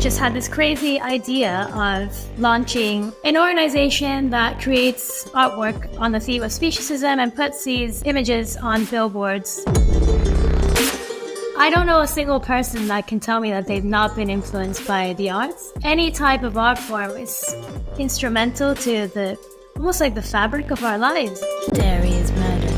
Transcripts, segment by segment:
just had this crazy idea of launching an organization that creates artwork on the theme of speciesism and puts these images on billboards. I don't know a single person that can tell me that they've not been influenced by the arts. Any type of art form is instrumental to almost like the fabric of our lives. Dairy is murder.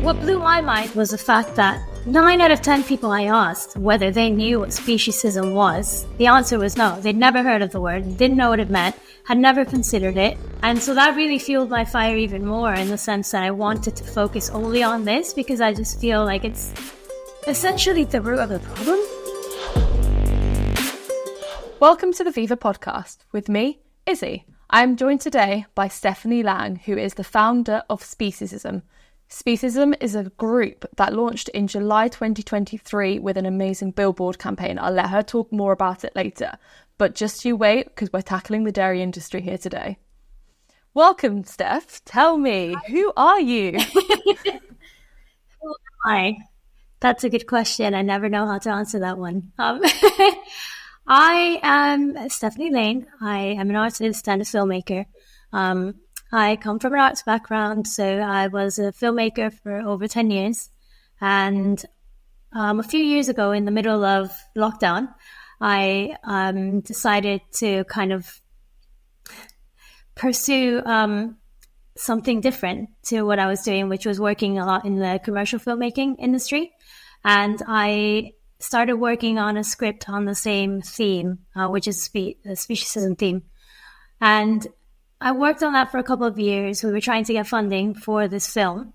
What blew my mind was the fact that 9 out of 10 people I asked whether they knew what speciesism was, the answer was no. They'd never heard of the word, didn't know what it meant, had never considered it. And so that really fueled my fire even more, in the sense that I wanted to focus only on this, because I just feel like it's essentially the root of the problem. Welcome to the Viva podcast with me, Issy. I am joined today by Stephanie Lang, who is the founder of Speciesism. Speciesism is a group that launched in July 2023 with an amazing billboard campaign. I'll let her talk more about it later, but just you wait, because we're tackling the dairy industry here today. Welcome, Steph. Tell me, who are you? Who am I? That's a good question. I never know how to answer that one. I am Stephanie Lang. I am an artist and a filmmaker. I come from an arts background, so I was a filmmaker for over 10 years. And a few years ago, in the middle of lockdown, I decided to kind of pursue something different to what I was doing, which was working a lot in the commercial filmmaking industry. And I started working on a script on the same theme, which is the speciesism theme. And I worked on that for a couple of years. We were trying to get funding for this film.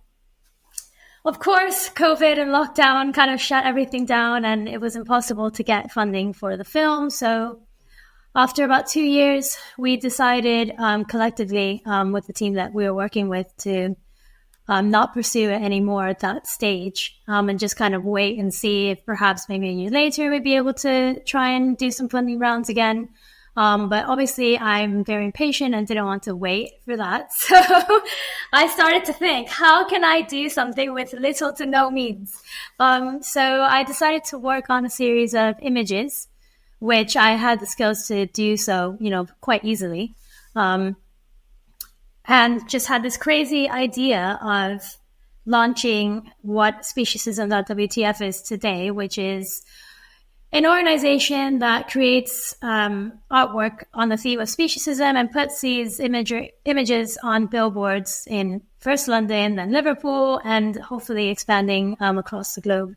Of course, COVID and lockdown kind of shut everything down, and it was impossible to get funding for the film. So after about 2 years, we decided collectively with the team that we were working with to not pursue it anymore at that stage, and just kind of wait and see if perhaps maybe a year later we'd be able to try and do some funding rounds again. But obviously I'm very impatient and didn't want to wait for that. So I started to think, how can I do something with little to no means? So I decided to work on a series of images, which I had the skills to do so, quite easily. And just had this crazy idea of launching what Speciesism.WTF is today, which is an organization that creates artwork on the theme of speciesism and puts these images on billboards in first London, then Liverpool, and hopefully expanding across the globe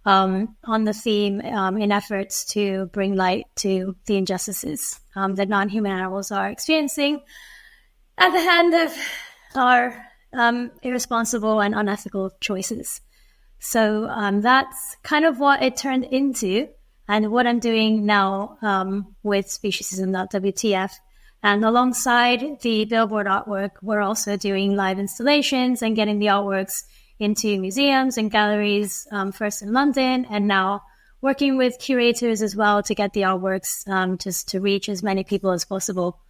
on the theme in efforts to bring light to the injustices that non-human animals are experiencing at the hand of our irresponsible and unethical choices. So that's kind of what it turned into, and what I'm doing now with Speciesism.WTF. And alongside the billboard artwork, we're also doing live installations and getting the artworks into museums and galleries, first in London, and now working with curators as well to get the artworks just to reach as many people as possible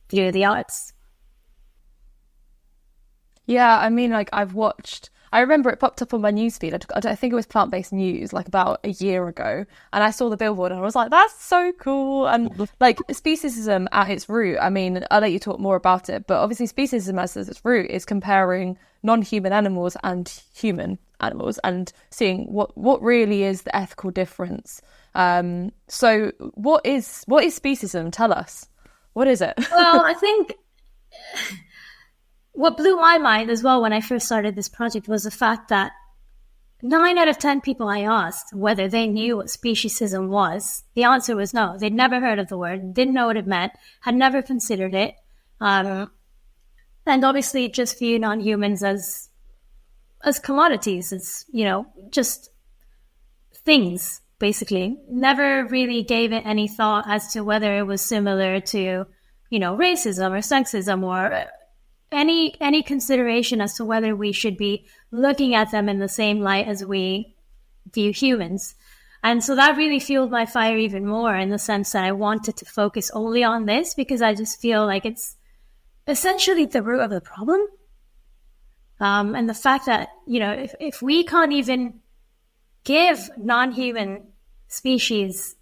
through the arts. Yeah, I mean, I remember it popped up on my newsfeed. I think it was Plant-Based News, about a year ago. And I saw the billboard and I was like, that's so cool. And speciesism at its root, I mean, I'll let you talk more about it. But obviously speciesism at its root is comparing non-human animals and human animals and seeing what really is the ethical difference. So what is speciesism? Tell us. What is it? Well, I think what blew my mind as well when I first started this project was the fact that 9 out of 10 people I asked whether they knew what speciesism was, the answer was no. They'd never heard of the word, didn't know what it meant, had never considered it, and obviously just view non-humans as commodities, as, just things, basically. Never really gave it any thought as to whether it was similar to, racism or sexism or any consideration as to whether we should be looking at them in the same light as we view humans. And so that really fueled my fire even more, in the sense that I wanted to focus only on this, because I just feel like it's essentially the root of the problem. And the fact that, if we can't even give non-human species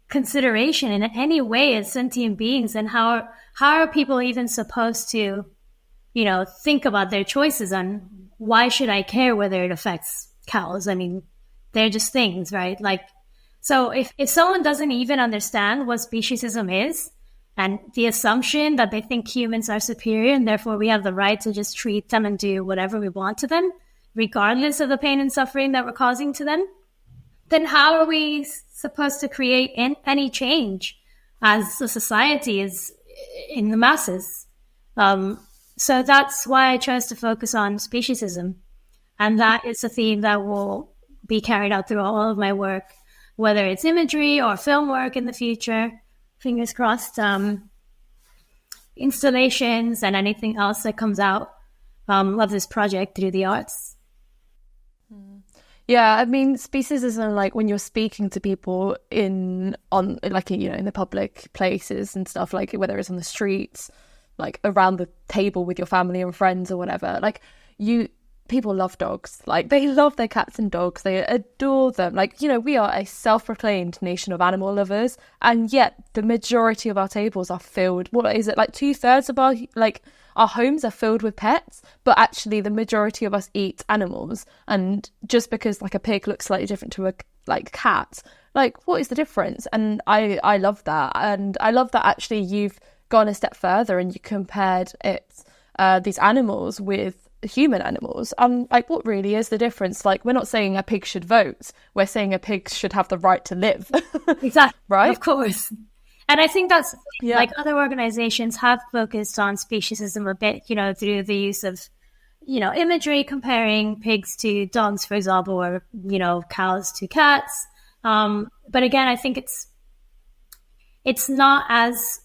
consideration in any way as sentient beings, and how are people even supposed to, think about their choices on why should I care whether it affects cows? I mean, they're just things, right? Like, so if someone doesn't even understand what speciesism is, and the assumption that they think humans are superior and therefore we have the right to just treat them and do whatever we want to them, regardless of the pain and suffering that we're causing to them, then how are we supposed to create any change as a society is in the masses? So that's why I chose to focus on speciesism. And that is a theme that will be carried out through all of my work, whether it's imagery or film work in the future, fingers crossed, installations and anything else that comes out of this project through the arts. Yeah, I mean, speciesism, like when you're speaking to people in the public places and stuff, like whether it's on the streets, like around the table with your family and friends or whatever, like people love dogs. Like they love their cats and dogs. They adore them. Like, we are a self-proclaimed nation of animal lovers, and yet the majority of our tables are filled. What is it? Like 2/3 of our homes are filled with pets, but actually the majority of us eat animals. And just because like a pig looks slightly different to a cat, like what is the difference? And I love that. And I love that actually you've gone a step further and you compared these animals with human animals. Like what really is the difference? Like we're not saying a pig should vote, we're saying a pig should have the right to live. Exactly. Right, of course. And I think that's like other organizations have focused on speciesism a bit, through the use of imagery comparing pigs to dogs, for example, or cows to cats, but again I think it's not as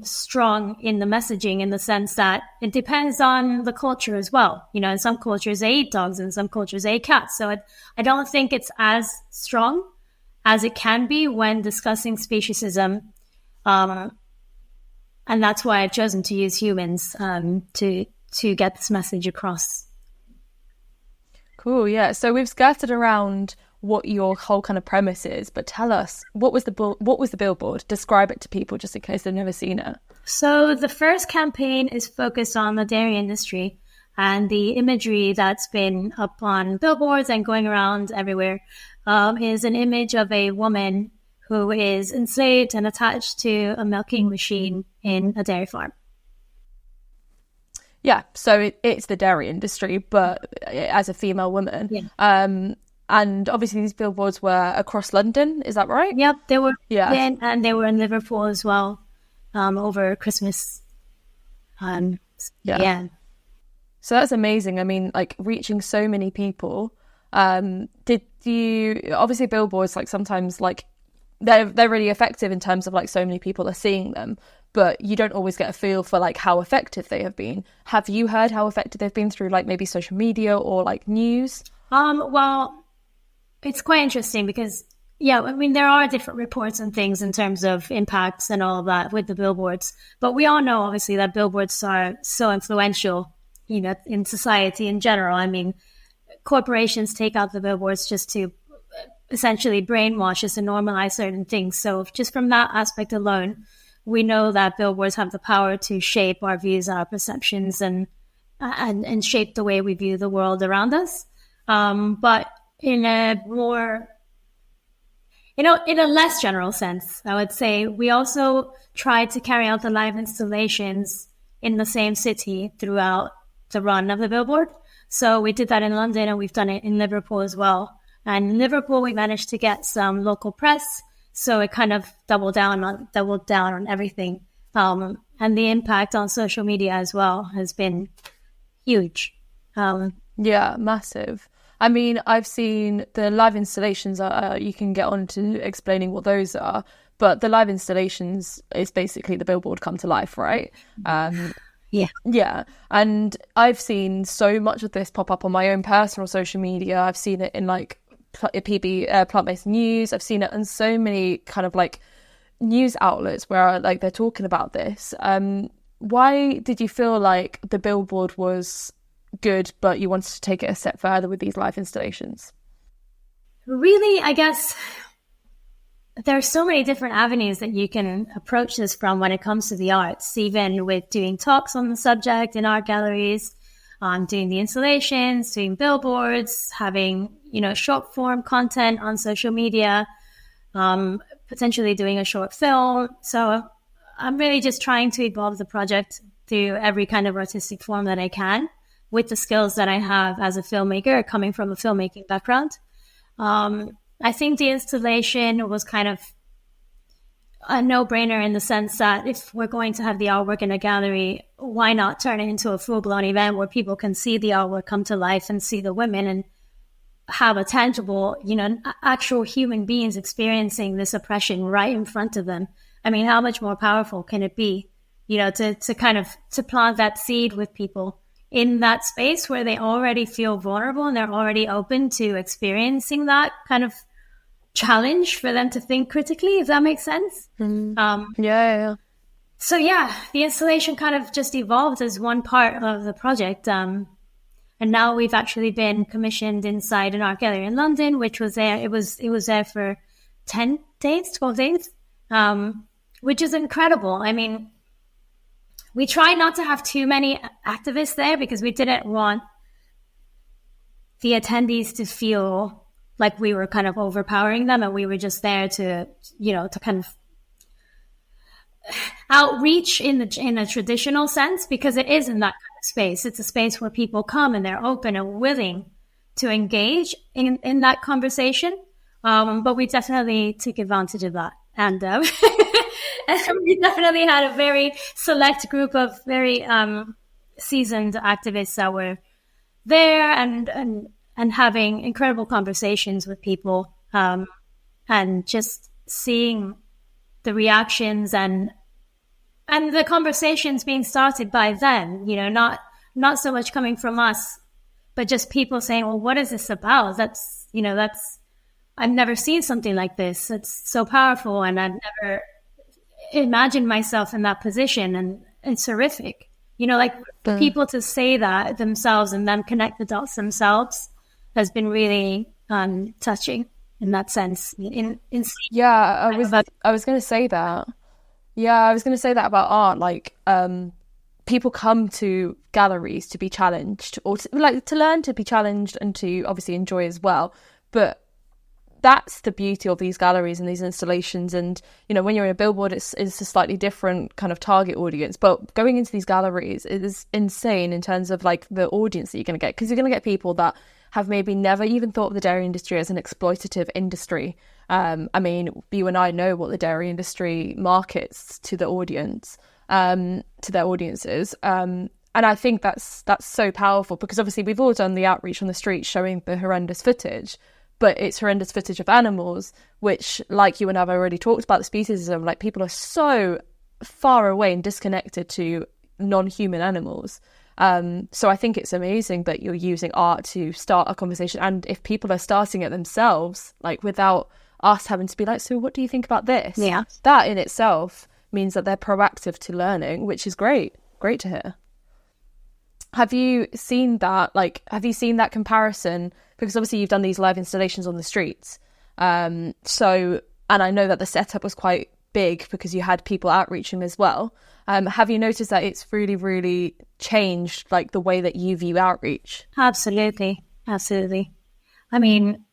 strong in the messaging, in the sense that it depends on the culture as well. In some cultures they eat dogs, in some cultures they eat cats. So I don't think it's as strong as it can be when discussing speciesism. And that's why I've chosen to use humans to get this message across. Cool, yeah. So we've skirted around what your whole kind of premise is, but tell us, what was the billboard? Describe it to people just in case they've never seen it. So the first campaign is focused on the dairy industry, and the imagery that's been up on billboards and going around everywhere is an image of a woman who is enslaved and attached to a milking machine in a dairy farm. Yeah, so it's the dairy industry, but as a female woman. Yeah. And obviously these billboards were across London, is that right? Yep, they were. Yeah. And they were in Liverpool as well over Christmas. Yeah. So that's amazing. I mean, like reaching so many people. Did you, obviously billboards, like sometimes like they're really effective in terms of like so many people are seeing them, but you don't always get a feel for like how effective they have been. Have you heard how effective they've been through like maybe social media or like news? Well, it's quite interesting because, I mean, there are different reports and things in terms of impacts and all of that with the billboards. But we all know, obviously, that billboards are so influential, in society in general. I mean, corporations take out the billboards just to essentially brainwash us and normalize certain things. So just from that aspect alone, we know that billboards have the power to shape our views, our perceptions, and shape the way we view the world around us. But in a more, in a less general sense, I would say we also tried to carry out the live installations in the same city throughout the run of the billboard. So we did that in London, and we've done it in Liverpool as well. And in Liverpool, we managed to get some local press, so it kind of doubled down on everything. And the impact on social media as well has been huge. Yeah, massive. I mean, I've seen the live installations. You can get on to explaining what those are, but the live installations is basically the billboard come to life, right? Yeah. And I've seen so much of this pop up on my own personal social media. I've seen it in like plant-based news. I've seen it in so many kind of like news outlets where like they're talking about this. Why did you feel like the billboard was good, but you wanted to take it a step further with these live installations? Really, I guess there are so many different avenues that you can approach this from when it comes to the arts, even with doing talks on the subject in art galleries, doing the installations, doing billboards, having, short form content on social media, potentially doing a short film. So I'm really just trying to evolve the project through every kind of artistic form that I can with the skills that I have as a filmmaker, coming from a filmmaking background. I think the installation was kind of a no-brainer in the sense that if we're going to have the artwork in a gallery, why not turn it into a full-blown event where people can see the artwork come to life and see the women and have a tangible, actual human beings experiencing this oppression right in front of them. I mean, how much more powerful can it be, to plant that seed with people in that space where they already feel vulnerable and they're already open to experiencing that kind of challenge for them to think critically, if that makes sense. Yeah. So yeah, the installation kind of just evolved as one part of the project. And now we've actually been commissioned inside an art gallery in London, which was there. It was there for 12 days, which is incredible. I mean, we tried not to have too many activists there because we didn't want the attendees to feel like we were kind of overpowering them, and we were just there to kind of outreach in a traditional sense, because it is in that kind of space. It's a space where people come and they're open and willing to engage in that conversation. But we definitely took advantage of that. And we definitely had a very select group of very seasoned activists that were there and having incredible conversations with people, and just seeing the reactions and the conversations being started by them, not so much coming from us, but just people saying, well, what is this about? That's I've never seen something like this. It's so powerful, and I've never imagined myself in that position, and it's horrific. People to say that themselves and then connect the dots themselves has been really touching in that sense. I was going to say that. Yeah, I was going to say that about art. Like, people come to galleries to be challenged, or to learn to be challenged, and to obviously enjoy as well. But that's the beauty of these galleries and these installations. And, when you're in a billboard, it's a slightly different kind of target audience. But going into these galleries is insane in terms of like the audience that you're going to get, because you're going to get people that have maybe never even thought of the dairy industry as an exploitative industry. I mean, you and I know what the dairy industry markets to the audience, to their audiences. And I think that's so powerful, because obviously we've all done the outreach on the street showing the horrendous footage, but it's horrendous footage of animals, which, like you and I have already talked about, the speciesism, like people are so far away and disconnected to non-human animals. So I think it's amazing that you're using art to start a conversation. And if people are starting it themselves, like without us having to be like, so what do you think about this? Yeah. That in itself means that they're proactive to learning, which is great to hear. Have you seen that? Have you seen that comparison? Because obviously you've done these live installations on the streets. And I know that the setup was quite big because you had people outreaching as well. Have you noticed that it's really, really changed like the way that you view outreach? Absolutely. I mean,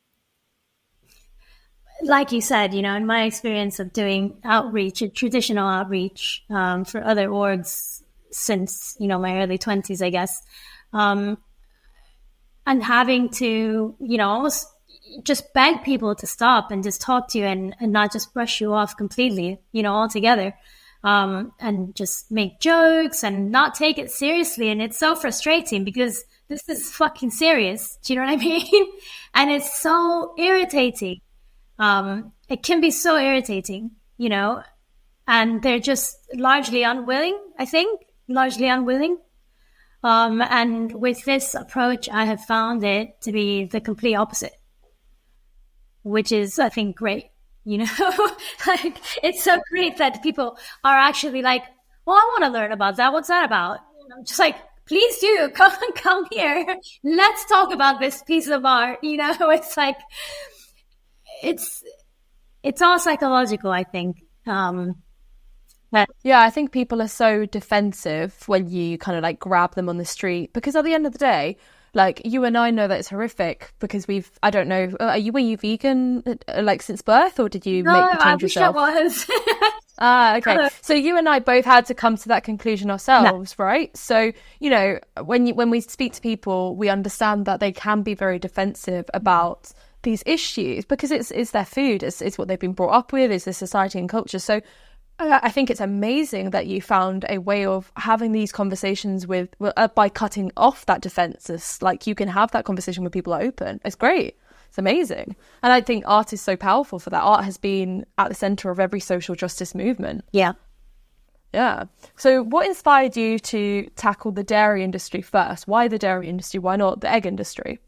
like you said, in my experience of doing outreach, traditional outreach for other orgs since, my early 20s, I guess, and having to, almost just beg people to stop and just talk to you and not just brush you off completely, altogether, and just make jokes and not take it seriously. And it's so frustrating because this is fucking serious. Do you know what I mean? And it's so irritating. It can be so irritating, and they're just largely unwilling, I think. And with this approach, I have found it to be the complete opposite, which is, I think, great. Like, it's so great that people are actually like, well, I want to learn about that. What's that about? I'm just like, please do come here. Let's talk about this piece of art. It's like, it's all psychological, I think. Yeah, I think people are so defensive when you kind of like grab them on the street, because at the end of the day, like you and I know that it's horrific because I don't know, were you vegan like since birth, or did you make the change yourself? No, I wish I was. Okay. So you and I both had to come to that conclusion ourselves, right? So, you know, when we speak to people, we understand that they can be very defensive about these issues because it's their food, it's what they've been brought up with, it's their society and culture. So I think it's amazing that you found a way of having these conversations by cutting off that defense. Like you can have that conversation with people open. It's great. It's amazing. And I think art is so powerful for that. Art has been at the centre of every social justice movement. Yeah. Yeah. So what inspired you to tackle the dairy industry first? Why the dairy industry? Why not the egg industry?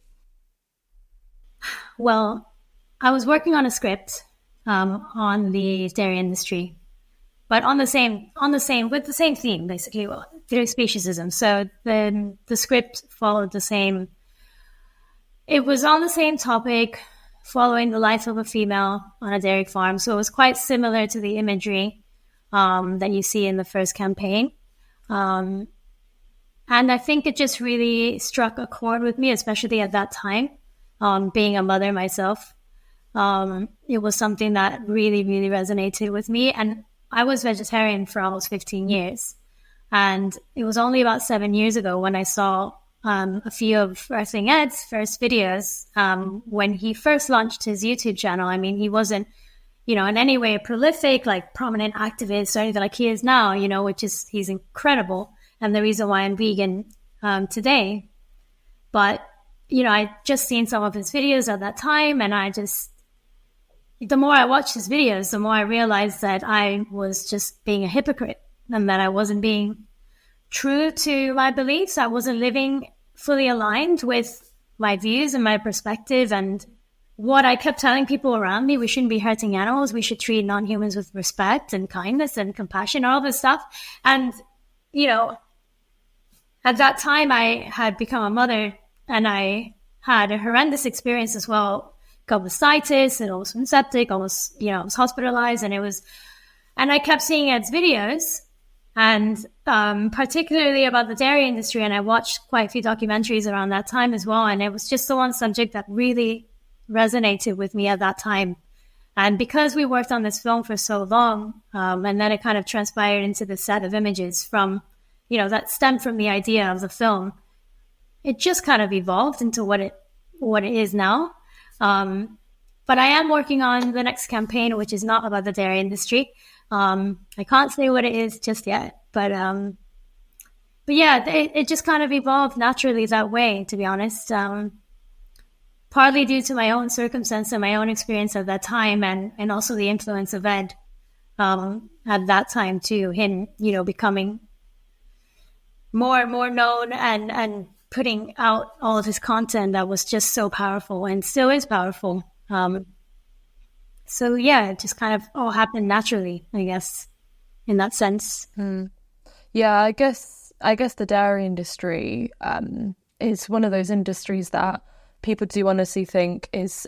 Well, I was working on a script on the dairy industry, but with the same theme, basically, through speciesism. So the script followed the same. It was on the same topic, following the life of a female on a dairy farm. So it was quite similar to the imagery that you see in the first campaign. And I think it just really struck a chord with me, especially at that time, being a mother myself. It was something that really, really resonated with me. And I was vegetarian for almost 15 years. And it was only about 7 years ago when I saw a few of Earthling Ed's first videos when he first launched his YouTube channel. I mean, he wasn't, in any way a prolific, like prominent activist or anything like he is now, he's incredible. And the reason why I'm vegan today. But, I just seen some of his videos at that time, and the more I watched his videos, the more I realized that I was just being a hypocrite and that I wasn't being true to my beliefs. I wasn't living fully aligned with my views and my perspective and what I kept telling people around me. We shouldn't be hurting animals. We should treat non-humans with respect and kindness and compassion, all this stuff. And, at that time I had become a mother and I had a horrendous experience as well. Got mastitis and almost went septic, almost, I was hospitalized, and I kept seeing Ed's videos, and particularly about the dairy industry. And I watched quite a few documentaries around that time as well. And it was just the one subject that really resonated with me at that time. And because we worked on this film for so long, and then it kind of transpired into the set of images from, that stemmed from the idea of the film, it just kind of evolved into what it is now. But I am working on the next campaign, which is not about the dairy industry. I can't say what it is just yet, but yeah, it just kind of evolved naturally that way, to be honest. Partly due to my own circumstance and my own experience at that time, and also the influence of Ed at that time too. Him, becoming more and more known and putting out all of his content that was just so powerful and still is powerful. So yeah, it just kind of all happened naturally, I guess, in that sense. Yeah, I guess the dairy industry is one of those industries that people do honestly think is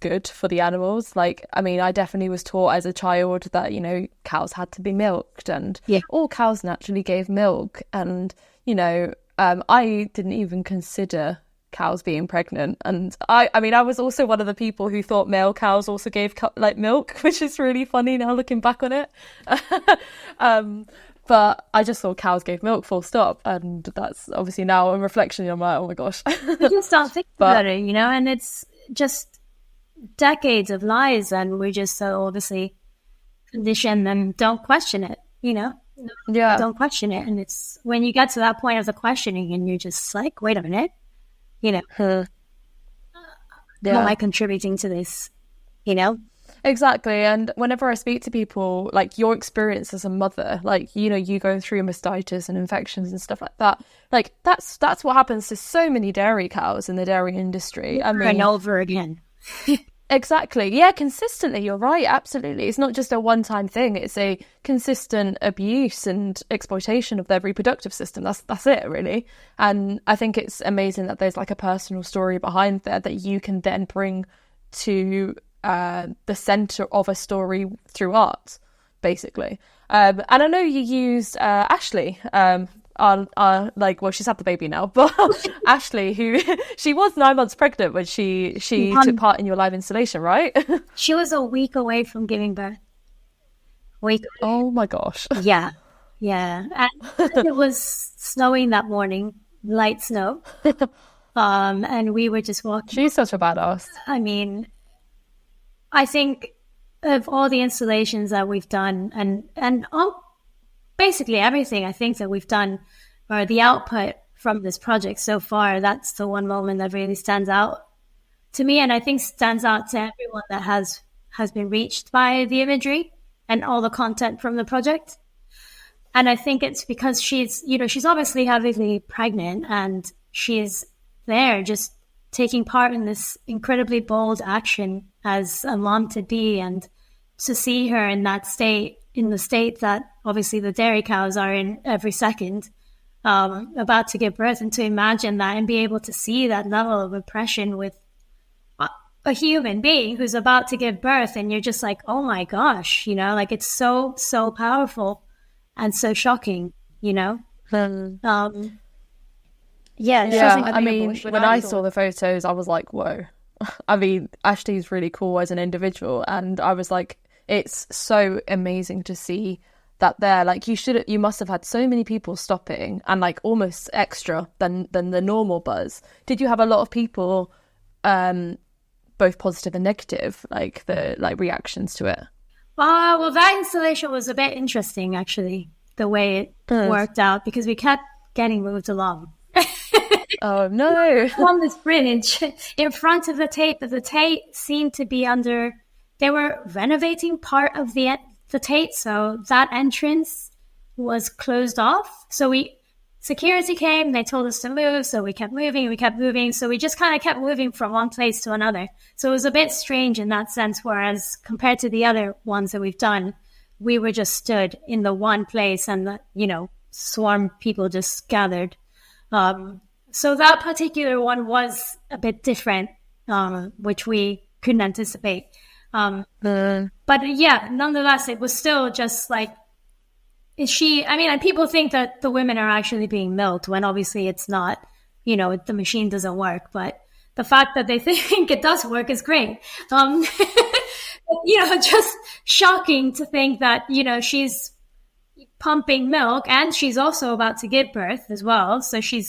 good for the animals. Like, I mean, I definitely was taught as a child that, cows had to be milked, and all cows naturally gave milk. And, I didn't even consider cows being pregnant. And I was also one of the people who thought male cows also gave milk, which is really funny now looking back on it. But I just thought cows gave milk, full stop. And that's obviously now a reflection. I'm like, oh my gosh. You just start thinking about it, and it's just decades of lies, and we just so obviously condition them, don't question it, Yeah. Don't question it. And it's when you get to that point of the questioning and you're just like, wait a minute, how am I contributing to this, Exactly. And whenever I speak to people, like your experience as a mother, like, you going through mastitis and infections and stuff like that, like that's what happens to so many dairy cows in the dairy industry. Over and over again. Exactly. Yeah, consistently. You're right. Absolutely. It's not just a one-time thing. It's a consistent abuse and exploitation of their reproductive system. That's it, really. And I think it's amazing that there's like a personal story behind there that you can then bring to the center of a story through art, basically. And I know you used Ashley, well, she's had the baby now, but Ashley, who she was 9 months pregnant when she took part in your live installation, right? She was a week away from giving birth. Oh my gosh. Yeah. And it was snowing that morning, light snow. And we were just walking. She's such a badass. I mean, I think of all the installations that we've done and basically everything I think that we've done, or the output from this project so far, that's the one moment that really stands out to me, and I think stands out to everyone that has been reached by the imagery and all the content from the project. And I think it's because she's obviously heavily pregnant, and she's there just taking part in this incredibly bold action as a mom to be, and to see her in that state, in the state that obviously the dairy cows are in every second, about to give birth, and to imagine that and be able to see that level of oppression with a human being who's about to give birth, and you're just like, oh my gosh, like it's so powerful and so shocking, Yeah, I mean, when I saw the photos, I was like, whoa. I mean, Ashley's really cool as an individual, and I was like, it's so amazing to see that there. Like, you must have had so many people stopping, and like almost extra than the normal buzz. Did you have a lot of people, both positive and negative, like the reactions to it? Well, that installation was a bit interesting, actually, the way it worked out, because we kept getting moved along. Oh no! On this bridge in front of the Tate, but the Tate seemed to be they were renovating part of the Tate, so that entrance was closed off. So security came, they told us to move, so we kept moving. So we just kind of kept moving from one place to another. So it was a bit strange in that sense, whereas compared to the other ones that we've done, we were just stood in the one place, and swarm people just gathered. So that particular one was a bit different, which we couldn't anticipate. But yeah, nonetheless, it was still just like, and people think that the women are actually being milked when obviously it's not, the machine doesn't work. But the fact that they think it does work is great. Just shocking to think that, she's pumping milk, and she's also about to give birth as well. So she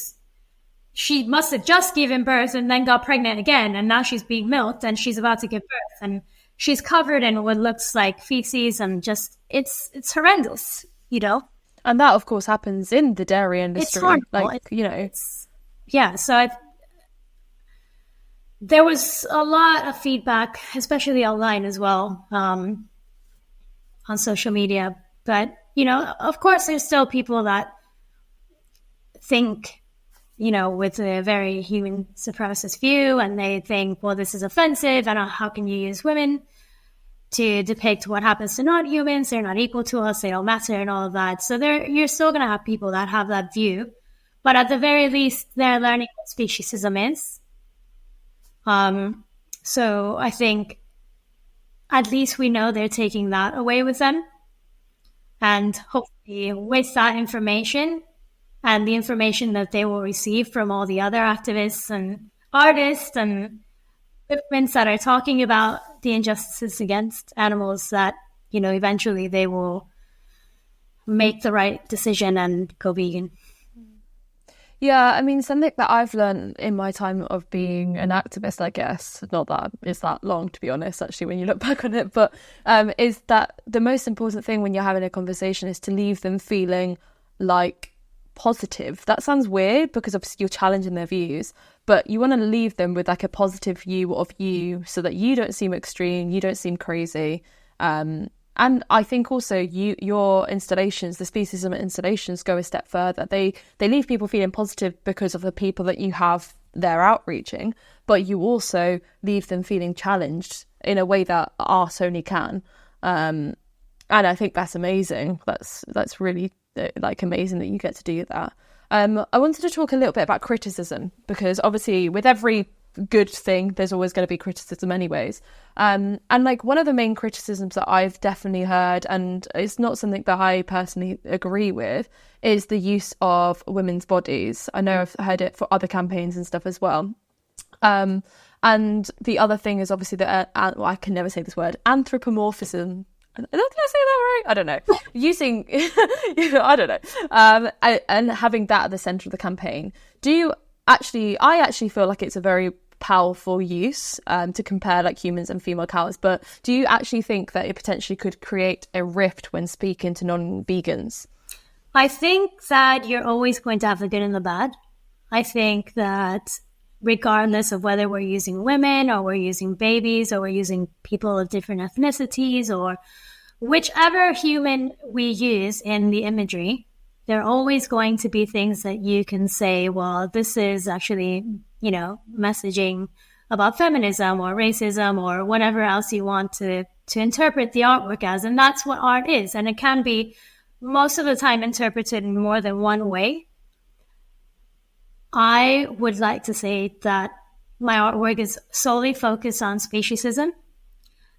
must have just given birth and then got pregnant again, and now she's being milked and she's about to give birth, and she's covered in what looks like feces, and just it's horrendous, And that, of course, happens in the dairy industry. It's horrible. So there was a lot of feedback, especially online as well, on social media. But of course, there's still people that think, with a very human supremacist view, and they think, well, this is offensive, and how can you use women to depict what happens to non-humans? They're not equal to us, they don't matter, and all of that. So you're still going to have people that have that view, but at the very least, they're learning what speciesism is. So I think at least we know they're taking that away with them, and hopefully with that information, and the information that they will receive from all the other activists and artists and movements that are talking about the injustices against animals, that, eventually they will make the right decision and go vegan. Yeah, I mean, something that I've learned in my time of being an activist, I guess, not that it's that long, to be honest, actually, when you look back on it, but is that the most important thing when you're having a conversation is to leave them feeling like positive. That sounds weird because obviously you're challenging their views, but you want to leave them with like a positive view of you, so that you don't seem extreme, you don't seem crazy. And I think also your installations, the Speciesism installations, go a step further. They leave people feeling positive because of the people that you have there outreaching, but you also leave them feeling challenged in a way that art only can. And I think that's amazing. That's really amazing that you get to do that. I wanted to talk a little bit about criticism, because obviously with every good thing. There's always going to be criticism anyways. And like one of the main criticisms that I've definitely heard, and it's not something that I personally agree with, is the use of women's bodies. I know I've heard it for other campaigns and stuff as well. And the other thing is obviously that, I can never say this word, anthropomorphism. Did I say that right? I don't know. Using, I don't know. And having that at the centre of the campaign. I actually feel like it's a very powerful use to compare like humans and female cows. But do you actually think that it potentially could create a rift when speaking to non-vegans? I think that you're always going to have the good and the bad. I think that regardless of whether we're using women or we're using babies or we're using people of different ethnicities or whichever human we use in the imagery, there are always going to be things that you can say, well, this is actually, messaging about feminism or racism or whatever else you want to interpret the artwork as. And that's what art is. And it can be most of the time interpreted in more than one way. I would like to say that my artwork is solely focused on speciesism.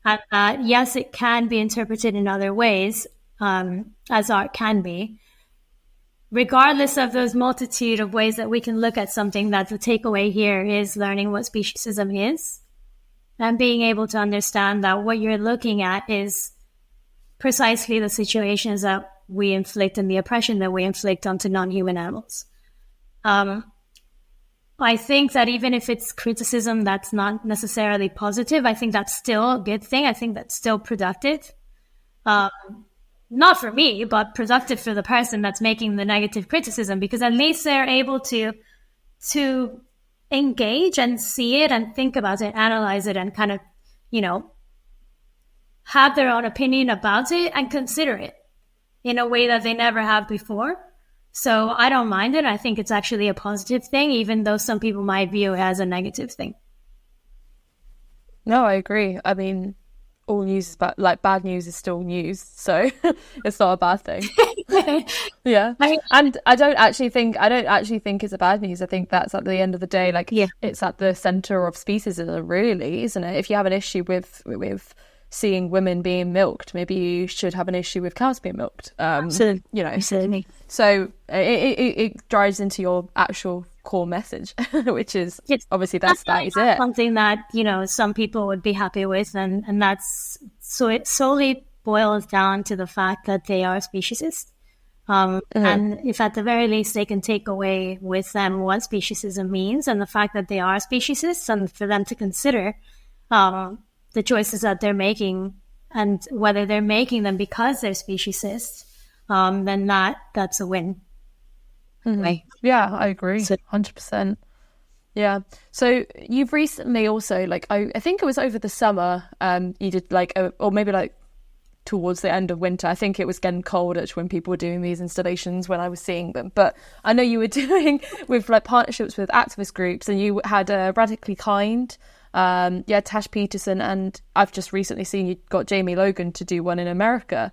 And yes, it can be interpreted in other ways, as art can be. Regardless of those multitude of ways that we can look at something, that the takeaway here is learning what speciesism is and being able to understand that what you're looking at is precisely the situations that we inflict and the oppression that we inflict onto non-human animals. I think that even if it's criticism that's not necessarily positive, I think that's still a good thing. I think that's still productive. Not for me, but productive for the person that's making the negative criticism, because at least they're able to engage and see it and think about it, analyze it, and kind of, have their own opinion about it and consider it in a way that they never have before. So I don't mind it. I think it's actually a positive thing, even though some people might view it as a negative thing. No, I agree. I mean, all news is bad news is still news, so it's not a bad thing. Yeah, and I don't actually think it's a bad news. I think that's at the end of the day, it's at the center of speciesism, really, isn't it? If you have an issue with seeing women being milked, maybe you should have an issue with cows being milked. Absolutely. So it drives into your actual core message, which is obviously that is it. Something that some people would be happy with, and that's so it solely boils down to the fact that they are speciesist. And if at the very least they can take away with them what speciesism means and the fact that they are speciesists, and for them to consider the choices that they're making and whether they're making them because they're speciesist, then that's a win. Right. Yeah, I agree. 100%. Yeah. So you've recently also, I think it was over the summer, you did or maybe towards the end of winter. I think it was getting coldish when people were doing these installations when I was seeing them. But I know you were doing with partnerships with activist groups, and you had Radically Kind, Tash Peterson, and I've just recently seen you got Jamie Logan to do one in America.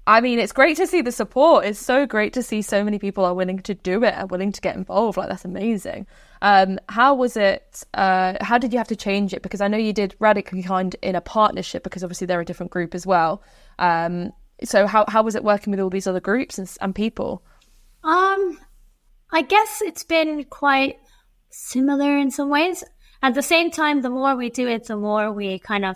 I mean, it's great to see the support. It's so great to see so many people are willing to do it and willing to get involved. That's amazing. How was it? How did you have to change it? Because I know you did Radically Kind in a partnership, because obviously they're a different group as well. So how was it working with all these other groups and people? I guess it's been quite similar in some ways. At the same time, the more we do it, the more we kind of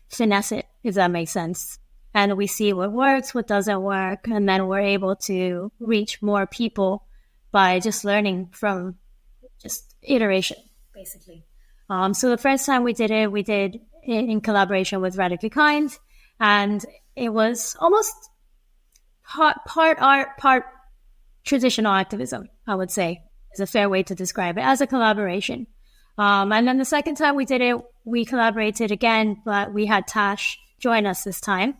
finesse it, if that makes sense. And we see what works, what doesn't work, and then we're able to reach more people by just learning from just iteration, basically. So the first time we did it in collaboration with Radically Kind, and it was almost part art, part traditional activism, I would say, is a fair way to describe it, as a collaboration. And then the second time we did it, we collaborated again, but we had Tash join us this time,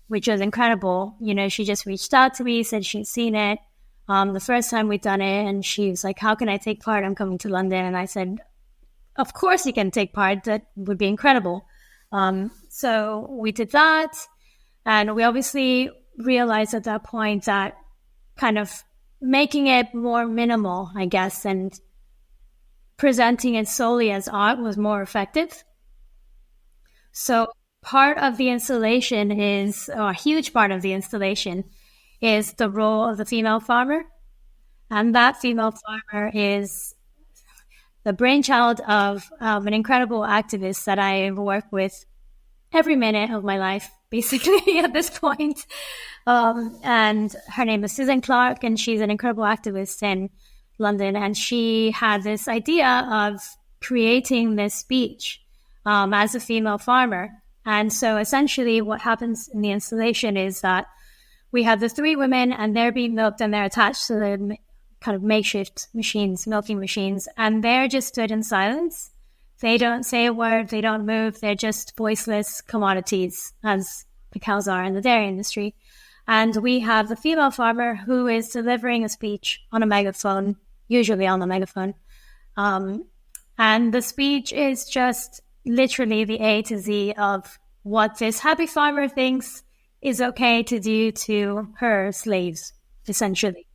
which was incredible. She just reached out to me, said she'd seen it the first time we'd done it, and she was like, how can I take part? I'm coming to London. And I said, of course you can take part. That would be incredible. So we did that, and we obviously realized at that point that kind of making it more minimal, I guess, and presenting it solely as art was more effective. So part of the installation is, or a huge part of the installation is the role of the female farmer. And that female farmer is the brainchild of an incredible activist that I work with every minute of my life, basically, at this point. And her name is Susan Clark, and she's an incredible activist in London. And she had this idea of creating this speech as a female farmer. And so essentially what happens in the installation is that we have the three women, and they're being milked, and they're attached to the kind of makeshift machines, milking machines, and they're just stood in silence. They don't say a word, they don't move, they're just voiceless commodities, as the cows are in the dairy industry. And we have the female farmer who is delivering a speech on a megaphone, usually on the megaphone. And the speech is just literally the A to Z of what this happy farmer thinks is okay to do to her slaves, essentially.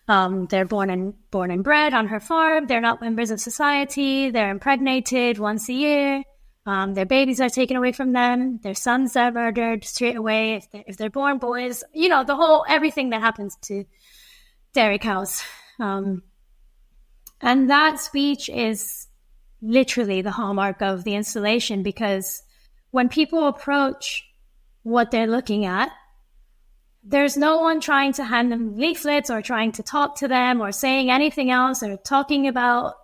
They're born and bred on her farm. They're not members of society. They're impregnated once a year. Their babies are taken away from them. Their sons are murdered straight away if they're born boys. You know, everything that happens to dairy cows. And that speech is literally the hallmark of the installation, because when people approach what they're looking at, there's no one trying to hand them leaflets or trying to talk to them or saying anything else or talking about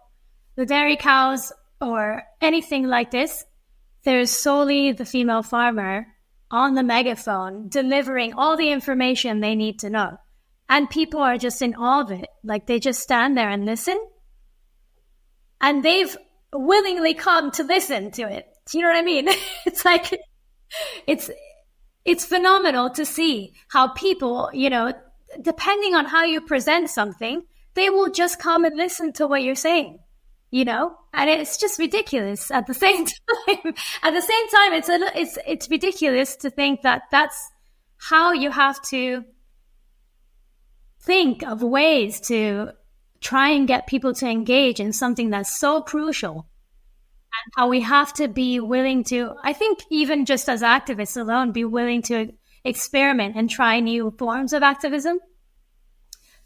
the dairy cows or anything like this. There's solely the female farmer on the megaphone delivering all the information they need to know. And people are just in awe of it. Like, they just stand there and listen. And they've willingly come to listen to it. Do you know what I mean? It's like, it's phenomenal to see how people, you know, depending on how you present something, they will just come and listen to what you're saying, you know, and it's just ridiculous at the same time. At the same time, it's ridiculous to think that that's how you have to think of ways to try and get people to engage in something that's so crucial. And how we have to be willing to, I think even just as activists alone, be willing to experiment and try new forms of activism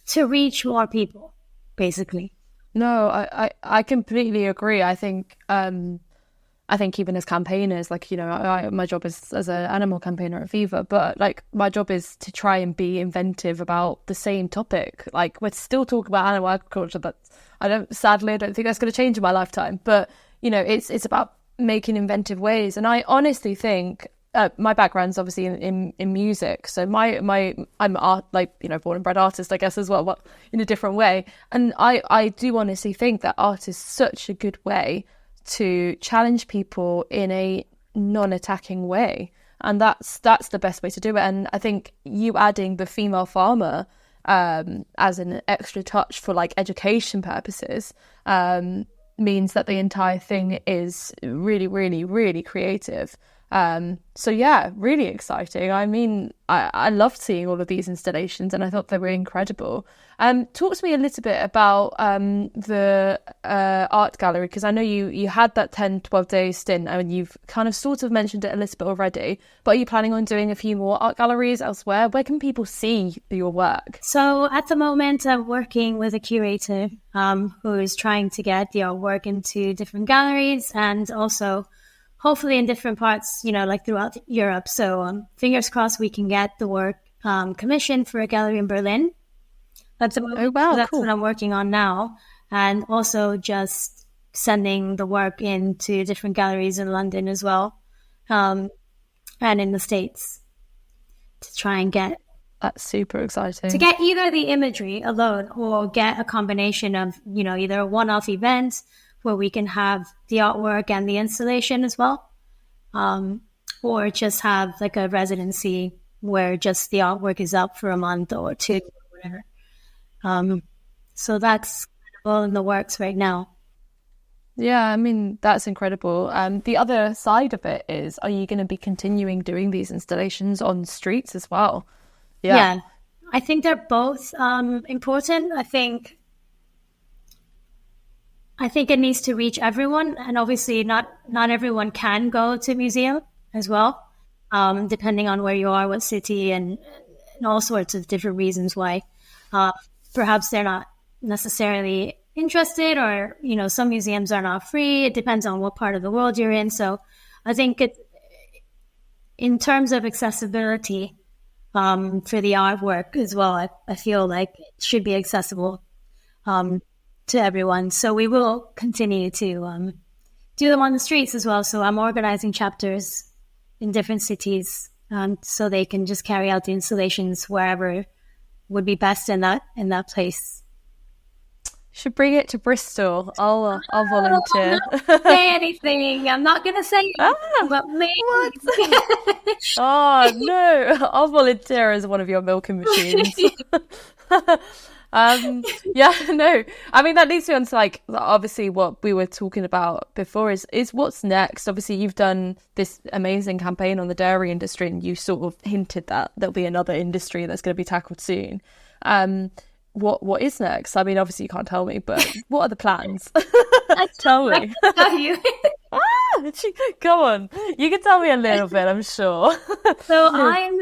to reach more people, basically. No, I completely agree. I think even as campaigners, like, you know, my job is as an animal campaigner at Viva, but like my job is to try and be inventive about the same topic. Like, we're still talking about animal agriculture, but sadly, I don't think that's going to change in my lifetime. But you know, it's about making inventive ways. And I honestly think my background's obviously in music. So I'm art, like, you know, born and bred artist, I guess, as well, but in a different way. And I do honestly think that art is such a good way to challenge people in a non-attacking way. And that's the best way to do it. And I think you adding the female farmer as an extra touch for like education purposes means that the entire thing is really, really, really creative. So yeah, really exciting. I mean, I loved seeing all of these installations, and I thought they were incredible. Talk to me a little bit about the art gallery, because I know you had that 10-12 day stint, and you've kind of sort of mentioned it a little bit already, but are you planning on doing a few more art galleries elsewhere? Where can people see your work? So at the moment, I'm working with a curator who is trying to get the artwork into different galleries, and also hopefully in different parts, you know, like throughout Europe. So fingers crossed we can get the work commissioned for a gallery in Berlin. That's cool. What I'm working on now. And also just sending the work into different galleries in London as well, and in the States, to try and get... That's super exciting. To get either the imagery alone or get a combination of, you know, either a one-off event where we can have the artwork and the installation as well, or just have like a residency where just the artwork is up for a month or two or whatever. So that's all in the works right now. Yeah, I mean, that's incredible. The other side of it is, are you going to be continuing doing these installations on streets as well? Yeah, I think they're both important. I think I think it needs to reach everyone, and obviously not everyone can go to a museum as well, depending on where you are, what city, and all sorts of different reasons why. Perhaps they're not necessarily interested, or some museums are not free. It depends on what part of the world you're in. So I think in terms of accessibility for the artwork as well, I feel like it should be accessible to everyone. So we will continue to do them on the streets as well. So I'm organizing chapters in different cities so they can just carry out the installations wherever would be best in that place. Should bring it to Bristol. I'll volunteer. Not say anything. I'm not gonna say anything, but maybe. What? Oh no! I'll volunteer as one of your milking machines. Yeah, no. I mean, that leads me on to like obviously what we were talking about before is what's next. Obviously, you've done this amazing campaign on the dairy industry, and you sort of hinted that there'll be another industry that's going to be tackled soon. What is next? I mean, obviously you can't tell me, but what are the plans? Tell me. I can tell you. Come on, you can tell me a little bit, I'm sure. So I'm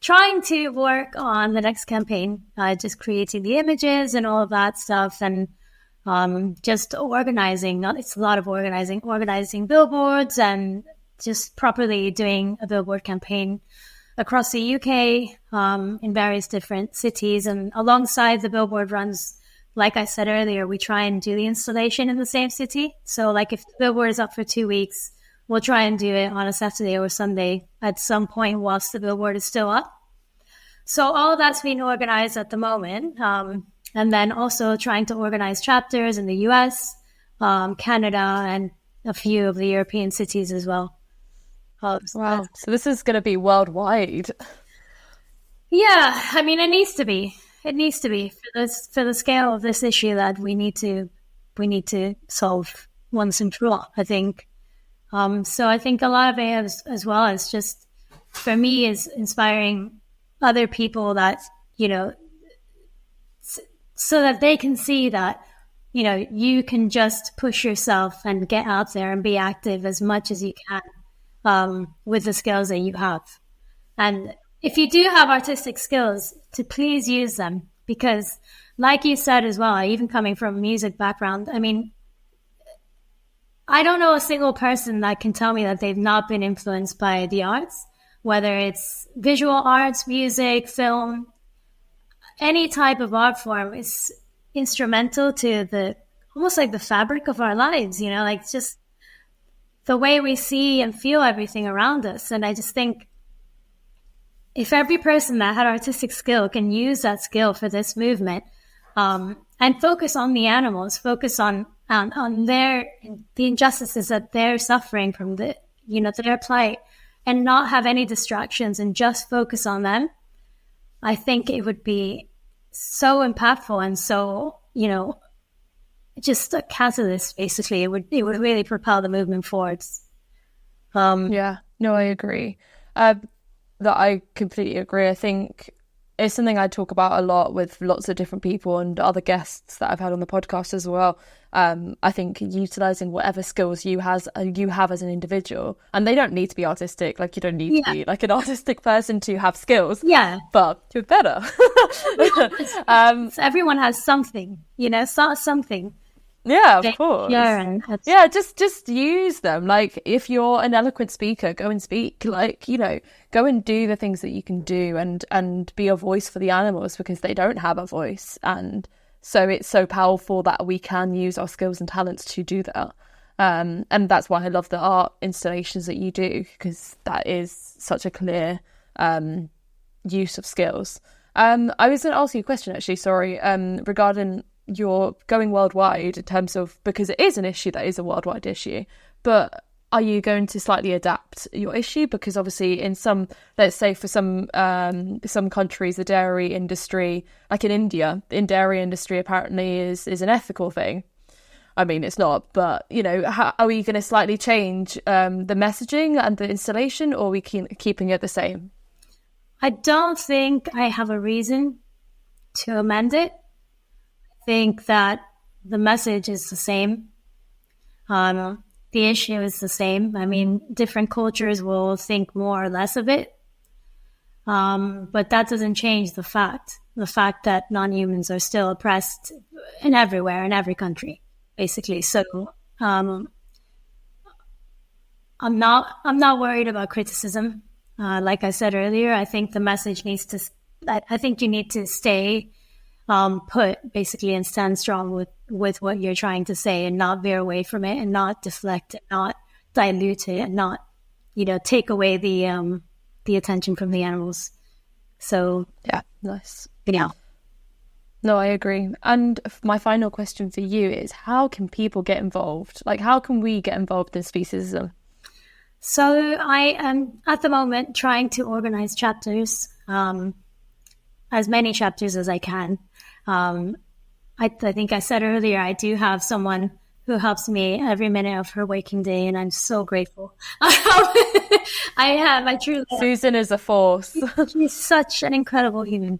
trying to work on the next campaign, just creating the images and all of that stuff, and just organizing. It's a lot of organizing billboards, and just properly doing a billboard campaign across the UK in various different cities. And alongside the billboard runs, like I said earlier, we try and do the installation in the same city. So like if the billboard is up for 2 weeks, we'll try and do it on a Saturday or Sunday at some point whilst the billboard is still up. So all of that's being organized at the moment. And then also trying to organize chapters in the US, Canada, and a few of the European cities as well. Wow. So this is going to be worldwide. Yeah, I mean, it needs to be. It needs to be for the scale of this issue that we need to solve once and for all, I think. So I think a lot of it as well is just, for me, is inspiring other people that, so that they can see that, you can just push yourself and get out there and be active as much as you can. With the skills that you have. And if you do have artistic skills, to please use them, because like you said as well, even coming from a music background, I mean, I don't know a single person that can tell me that they've not been influenced by the arts, whether it's visual arts, music, film, any type of art form is instrumental to almost like the fabric of our lives, like just the way we see and feel everything around us. And I just think if every person that had artistic skill can use that skill for this movement, and focus on the animals, focus on the injustices that they're suffering from their plight, and not have any distractions and just focus on them, I think it would be so impactful and so, just a catalyst, basically. It would really propel the movement forwards. Yeah, no, I agree. That I completely agree. I think it's something I talk about a lot with lots of different people and other guests that I've had on the podcast as well. I think utilising whatever skills you have as an individual, and they don't need to be artistic. Like, you don't need to be like an artistic person to have skills. Yeah, but you're better. So everyone has something, something. Yeah, of course. Yeah, just use them. Like, if you're an eloquent speaker, go and speak. Like, go and do the things that you can do, and be a voice for the animals, because they don't have a voice. And so it's so powerful that we can use our skills and talents to do that. And that's why I love the art installations that you do, because that is such a clear use of skills. I was going to ask you a question, actually, sorry, regarding you're going worldwide in terms of, because it is an issue that is a worldwide issue, but are you going to slightly adapt your issue? Because obviously in some, let's say for some countries, the dairy industry, like in India, the dairy industry apparently is an ethical thing. I mean, it's not, but, how are we going to slightly change the messaging and the installation, or are we keeping it the same? I don't think I have a reason to amend it. I think that the message is the same. The issue is the same. I mean, different cultures will think more or less of it. But that doesn't change the fact that non-humans are still oppressed everywhere, in every country, basically. So, I'm not worried about criticism. Like I said earlier, I think the message I think you need to stay put, basically, and stand strong with what you're trying to say, and not veer away from it, and not deflect it, not dilute it, and not, take away the attention from the animals. So yeah, nice. Yeah. No, I agree. And my final question for you is, how can people get involved? Like, how can we get involved in speciesism? So I am at the moment trying to organize chapters, as many chapters as I can. I think I said earlier, I do have someone who helps me every minute of her waking day, and I'm so grateful. I truly am. Susan is a force. She's such an incredible human.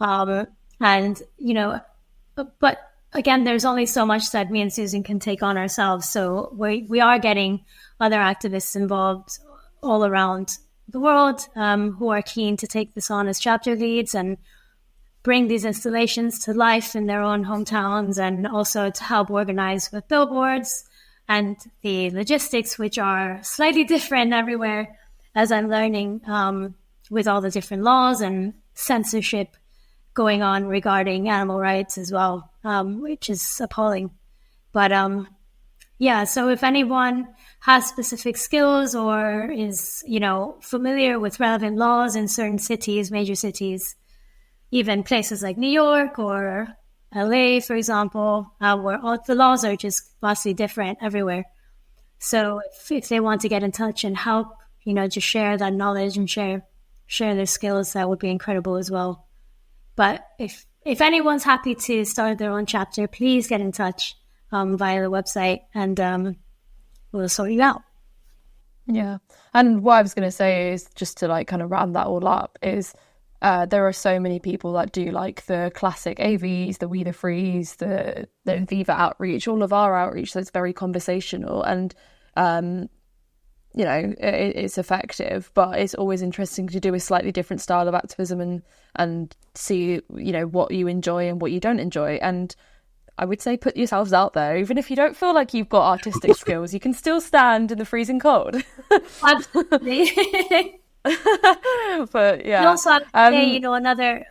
And, but again, there's only so much that me and Susan can take on ourselves. So we are getting other activists involved all around the world, who are keen to take this on as chapter leads and bring these installations to life in their own hometowns, and also to help organize with billboards and the logistics, which are slightly different everywhere, as I'm learning, with all the different laws and censorship going on regarding animal rights as well, which is appalling. But so if anyone has specific skills or is, familiar with relevant laws in certain cities, major cities, even places like New York or LA, for example, where all the laws are just vastly different everywhere. So if they want to get in touch and help, just share that knowledge and share their skills, that would be incredible as well. But if anyone's happy to start their own chapter, please get in touch via the website, and we'll sort you out. Yeah. And what I was going to say is, just to kind of round that all up, is there are so many people that do the classic AVs, the We the Frees, the Viva outreach, all of our outreach that's very conversational, and it's effective, but it's always interesting to do a slightly different style of activism and see what you enjoy and what you don't enjoy. And I would say put yourselves out there. Even if you don't feel like you've got artistic skills, you can still stand in the freezing cold. Absolutely. But yeah, you also have to say,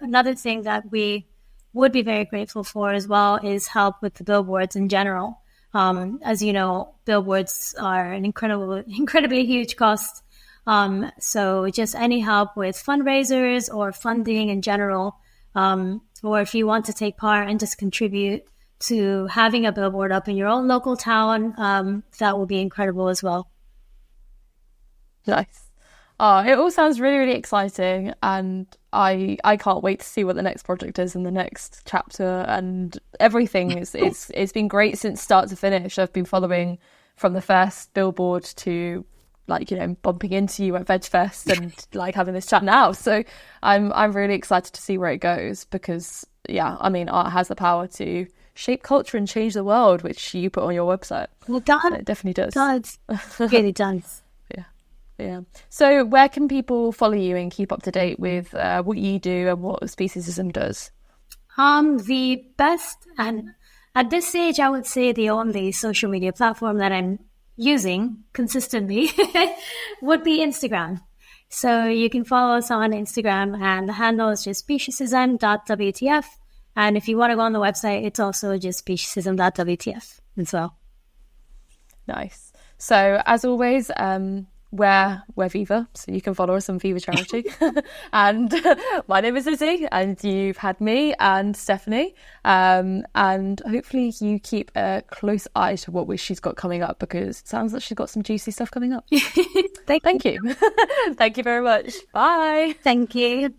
another thing that we would be very grateful for as well is help with the billboards in general. As you know, billboards are an incredibly huge cost. So just any help with fundraisers or funding in general, or if you want to take part and just contribute to having a billboard up in your own local town, that will be incredible as well. Nice. It all sounds really, really exciting, and I can't wait to see what the next project is and the next chapter and everything. It's been great since start to finish. I've been following from the first billboard to bumping into you at VegFest and having this chat now. So I'm really excited to see where it goes, because art has the power to shape culture and change the world, which you put on your website. Well, it definitely does. It really does. Yeah. So where can people follow you and keep up to date with what you do and what Speciesism does? The best, and at this stage, I would say the only social media platform that I'm using consistently would be Instagram. So you can follow us on Instagram, and the handle is just Speciesism.WTF. And if you want to go on the website, it's also just Speciesism.WTF as well. Nice. So as always, we're Viva, so you can follow us on Viva Charity. And my name is Issy, and you've had me and Stephanie, and hopefully you keep a close eye to what she's got coming up, because it sounds like she's got some juicy stuff coming up. Thank you. Thank you very much. Bye. Thank you.